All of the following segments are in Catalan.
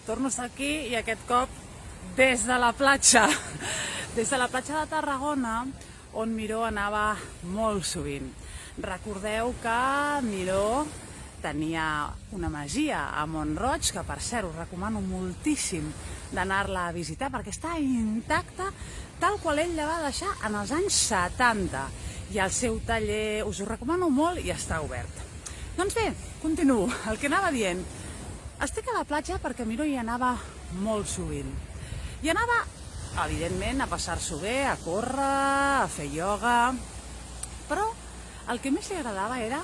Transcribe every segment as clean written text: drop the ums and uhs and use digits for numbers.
Torno a estar aquí i aquest cop des de la platja. Des de la platja de Tarragona, on Miró anava molt sovint. Recordeu que Miró tenia una masia a Mont-roig, que per cert us recomano moltíssim d'anar-la a visitar perquè està intacta tal qual ell la va deixar en els anys 70. I el seu taller us ho recomano molt i està obert. Doncs bé, continuo. El que anava dient, estic a la platja perquè Miró hi anava molt sovint. I anava, evidentment, a passar-s'ho bé, a córrer, a fer ioga, però el que més li agradava era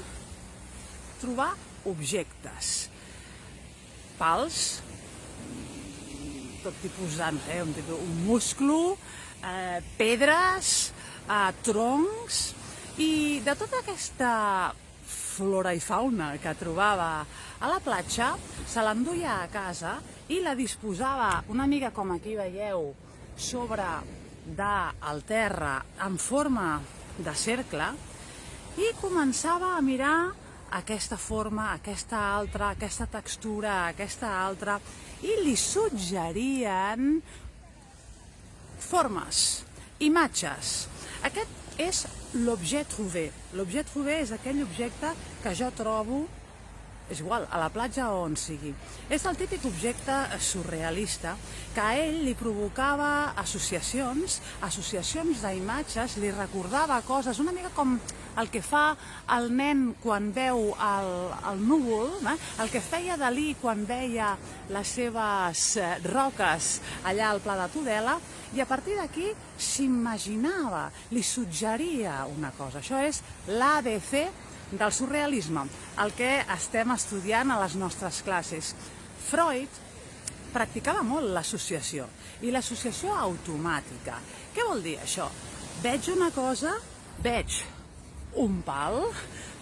trobar objectes. Pals, tot tipus un musclo, pedres, troncs, i de tota aquesta flora i fauna que trobava a la platja, se l'enduia a casa i la disposava una mica com aquí veieu sobre del terra en forma de cercle i començava a mirar aquesta forma, aquesta altra, aquesta textura, aquesta altra, i li suggerien formes, imatges. Aquest és l'objet trouvé. L'objet trouvé és aquell objecte que jo trobo, és igual, a la platja o on sigui. És el típic objecte surrealista que a ell li provocava associacions d'imatges, li recordava coses, una mica com el que fa el nen quan veu el núvol, el que feia Dalí quan veia les seves roques allà al Pla de Tudela, i a partir d'aquí s'imaginava, li suggeria una cosa. Això és l'ABC del surrealisme, el que estem estudiant a les nostres classes. Freud practicava molt l'associació, i l'associació automàtica. Què vol dir això? Veig una cosa, veig un pal,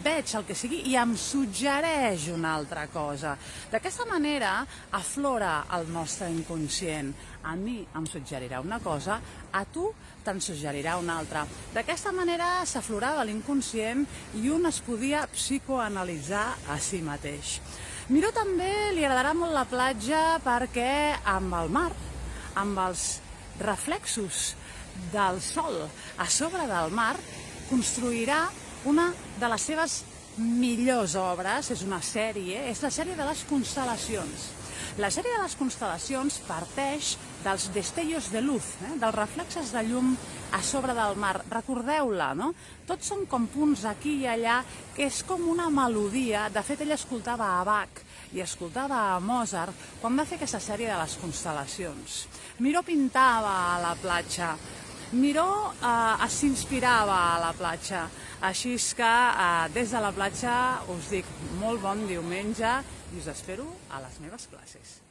veig el que sigui i em suggereix una altra cosa. D'aquesta manera aflora el nostre inconscient. A mi em suggerirà una cosa, a tu te'n suggerirà una altra. D'aquesta manera s'aflorava l'inconscient i un es podia psicoanalitzar a si mateix. Miró també li agradarà molt la platja perquè amb el mar, amb els reflexos del sol a sobre del mar, construirà una de les seves millors obres, és una sèrie, és la sèrie de les constel·lacions. La sèrie de les constel·lacions parteix dels destellos de luz, dels reflexes de llum a sobre del mar. Recordeu-la, no? Tots són com punts aquí i allà, que és com una melodia. De fet, ell escoltava a Bach i escoltava a Mozart quan va fer aquesta sèrie de les constel·lacions. Miró pintava a la platja, Miró s'inspirava a la platja, així que des de la platja us dic molt bon diumenge i us espero a les meves classes.